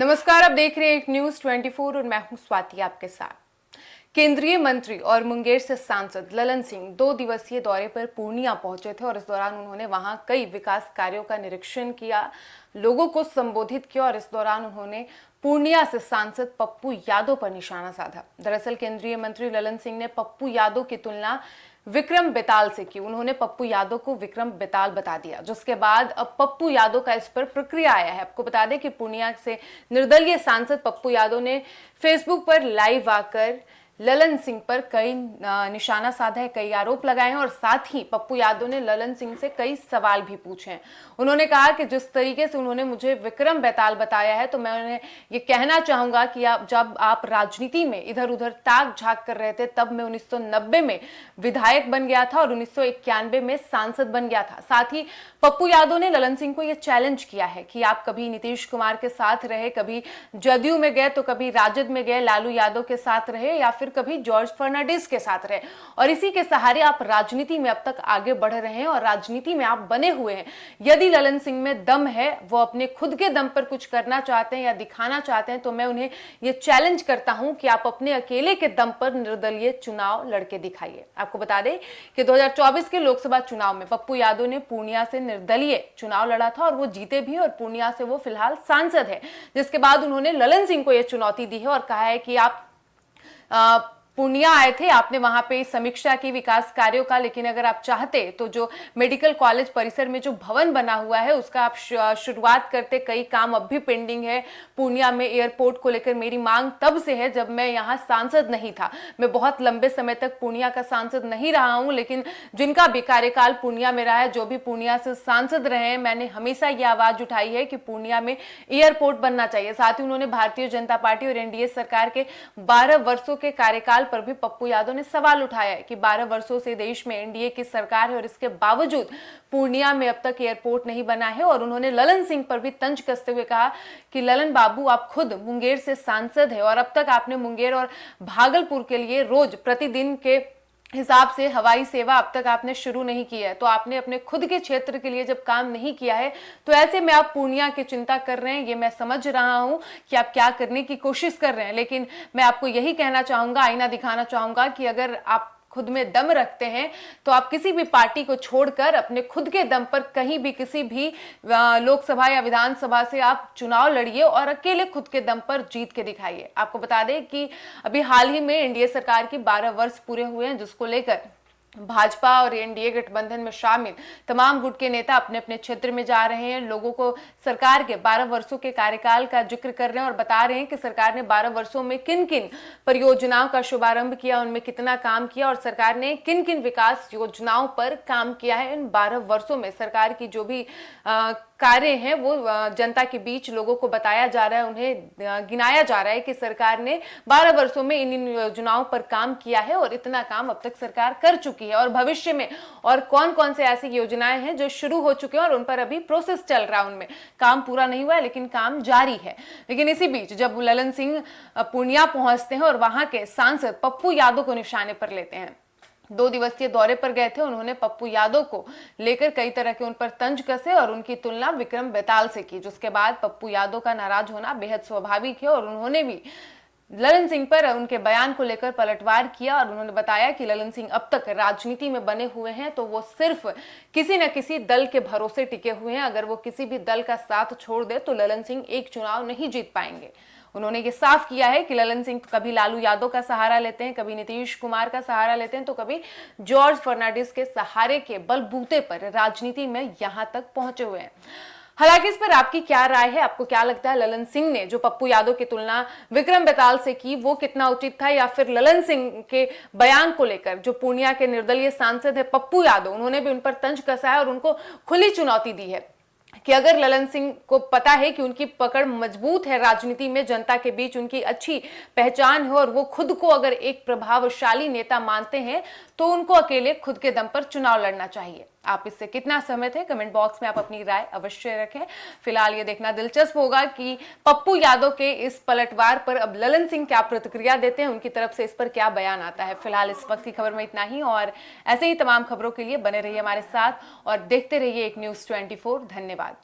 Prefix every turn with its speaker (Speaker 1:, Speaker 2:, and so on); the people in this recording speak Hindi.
Speaker 1: नमस्कार, आप देख रहे हैं एक न्यूज 24 और मैं हूं स्वाति आपके साथ। केंद्रीय मंत्री और मुंगेर से सांसद ललन सिंह 2 दिवसीय दौरे पर पूर्णिया पहुंचे थे और इस दौरान उन्होंने वहां कई विकास कार्यों का निरीक्षण किया, लोगों को संबोधित किया और इस दौरान उन्होंने पूर्णिया से सांसद पप्पू यादव पर निशाना साधा। दरअसल केंद्रीय मंत्री ललन सिंह ने पप्पू यादव की तुलना विक्रम बेताल से की। उन्होंने पप्पू यादव को विक्रम बेताल बता दिया, जिसके बाद अब पप्पू यादव का इस पर प्रतिक्रिया आया है। आपको बता दें कि पूर्णिया से निर्दलीय सांसद पप्पू यादव ने फेसबुक पर लाइव आकर ललन सिंह पर कई निशाना साधा है, कई आरोप लगाए हैं और साथ ही पप्पू यादव ने ललन सिंह से कई सवाल भी पूछे हैं। उन्होंने कहा कि जिस तरीके से उन्होंने मुझे विक्रम बेताल बताया है, तो मैं उन्हें ये कहना चाहूंगा कि जब आप राजनीति में इधर उधर ताक झांक कर रहे थे, तब मैं 1990 में विधायक बन गया था और 1991 में सांसद बन गया था। साथ ही पप्पू यादव ने ललन सिंह को यह चैलेंज किया है कि आप कभी नीतीश कुमार के साथ रहे, कभी जदयू में गए तो कभी राजद में गए, लालू यादव के साथ रहे या फिर कभी जॉर्ज फर्नांडिस के साथ रहे और इसी के सहारे आप राजनीति में अब तक आगे बढ़ रहे हैं और राजनीति में आप बने हुए हैं। यदि ललन सिंह में दम है, वो अपने खुद के दम पर कुछ करना चाहते हैं या दिखाना चाहते हैं, तो मैं उन्हें यह चैलेंज करता हूं कि आप अपने अकेले के दम पर निर्दलीय चुनाव लड़के दिखाइए। आपको बता दें कि 2024 के लोकसभा चुनाव में पप्पू यादव ने पूर्णिया से निर्दलीय चुनाव लड़ा था और वो जीते भी और पूर्णिया से वो फिलहाल सांसद है, जिसके बाद उन्होंने ललन सिंह को यह चुनौती दी है और कहा है कि आप पूर्णिया आए थे, आपने वहां पे समीक्षा की विकास कार्यों का, लेकिन अगर आप चाहते तो जो मेडिकल कॉलेज परिसर में जो भवन बना हुआ है उसका आप शुरुआत करते। कई काम अब भी पेंडिंग है। पूर्णिया में एयरपोर्ट को लेकर मेरी मांग तब से है जब मैं यहाँ सांसद नहीं था। मैं बहुत लंबे समय तक पूर्णिया का सांसद नहीं रहा हूँ, लेकिन जिनका भी कार्यकाल पूर्णिया में रहा है, जो भी पूर्णिया से सांसद रहे हैं, मैंने हमेशा ये आवाज उठाई है कि पूर्णिया में एयरपोर्ट बनना चाहिए। साथ ही उन्होंने भारतीय जनता पार्टी और एनडीए सरकार के 12 वर्षों के कार्यकाल पर भी पप्पू यादव ने सवाल उठाया है कि 12 वर्षों से देश में एनडीए की सरकार है और इसके बावजूद पूर्णिया में अब तक एयरपोर्ट नहीं बना है। और उन्होंने ललन सिंह पर भी तंज कसते हुए कहा कि ललन बाबू, आप खुद मुंगेर से सांसद है और अब तक आपने मुंगेर और भागलपुर के लिए रोज प्रतिदिन के हिसाब से हवाई सेवा अब तक आपने शुरू नहीं की है, तो आपने अपने खुद के क्षेत्र के लिए जब काम नहीं किया है, तो ऐसे में आप पूर्णिया की चिंता कर रहे हैं। ये मैं समझ रहा हूं कि आप क्या करने की कोशिश कर रहे हैं, लेकिन मैं आपको यही कहना चाहूंगा, आईना दिखाना चाहूंगा कि अगर आप खुद में दम रखते हैं तो आप किसी भी पार्टी को छोड़कर अपने खुद के दम पर कहीं भी किसी भी लोकसभा या विधानसभा से आप चुनाव लड़िए और अकेले खुद के दम पर जीत के दिखाइए। आपको बता दें कि अभी हाल ही में एनडीए सरकार की 12 वर्ष पूरे हुए हैं, जिसको लेकर भाजपा और एनडीए गठबंधन में शामिल तमाम गुट के नेता अपने अपने क्षेत्र में जा रहे हैं, लोगों को सरकार के 12 वर्षों के कार्यकाल का जिक्र कर रहे हैं और बता रहे हैं कि सरकार ने 12 वर्षों में किन किन परियोजनाओं का शुभारंभ किया, उनमें कितना काम किया और सरकार ने किन किन विकास योजनाओं पर काम किया है। इन 12 वर्षों में सरकार की जो भी कार्य हैं वो जनता के बीच लोगों को बताया जा रहा है, उन्हें गिनाया जा रहा है कि सरकार ने 12 वर्षों में इन योजनाओं पर काम किया है और इतना काम अब तक सरकार कर चुकी है और भविष्य में और कौन कौन से ऐसी योजनाएं हैं जो शुरू हो चुके हैं और उन पर अभी प्रोसेस चल रहा है, उनमें काम पूरा नहीं हुआ है लेकिन काम जारी है। लेकिन इसी बीच जब ललन सिंह पूर्णिया पहुंचते हैं और वहां के सांसद पप्पू यादव को निशाने पर लेते हैं, 2 दिवसीय दौरे पर गए थे, उन्होंने पप्पू यादव को लेकर कई तरह के उन पर तंज कसे और उनकी तुलना विक्रम बेताल से की, जिसके बाद पप्पू यादव का नाराज होना बेहद स्वाभाविक है और उन्होंने भी ललन सिंह पर उनके बयान को लेकर पलटवार किया और उन्होंने बताया कि ललन सिंह अब तक राजनीति में बने हुए हैं तो वो सिर्फ किसी न किसी दल के भरोसे टिके हुए हैं। अगर वो किसी भी दल का साथ छोड़ दे तो ललन सिंह एक चुनाव नहीं जीत पाएंगे। उन्होंने ये साफ किया है कि ललन सिंह कभी लालू यादव का सहारा लेते हैं, कभी नीतीश कुमार का सहारा लेते हैं, तो कभी जॉर्ज फर्नांडिस के सहारे के बलबूते पर राजनीति में यहां तक पहुंचे हुए हैं। हालांकि इस पर आपकी क्या राय है? आपको क्या लगता है ललन सिंह ने जो पप्पू यादव की तुलना विक्रम बेताल से की वो कितना उचित था, या फिर ललन सिंह के बयान को लेकर जो पूर्णिया के निर्दलीय सांसद है पप्पू यादव, उन्होंने भी उन पर तंज कसा है और उनको खुली चुनौती दी है कि अगर ललन सिंह को पता है कि उनकी पकड़ मजबूत है राजनीति में, जनता के बीच उनकी अच्छी पहचान है और वो खुद को अगर एक प्रभावशाली नेता मानते हैं तो उनको अकेले खुद के दम पर चुनाव लड़ना चाहिए। आप इससे कितना सहमत है? कमेंट बॉक्स में आप अपनी राय अवश्य रखें। फिलहाल ये देखना दिलचस्प होगा कि पप्पू यादव के इस पलटवार पर अब ललन सिंह क्या प्रतिक्रिया देते हैं, उनकी तरफ से इस पर क्या बयान आता है। फिलहाल इस वक्त की खबर में इतना ही और ऐसे ही तमाम खबरों के लिए बने रहिए हमारे साथ और देखते रहिए एक न्यूज़ 24। धन्यवाद।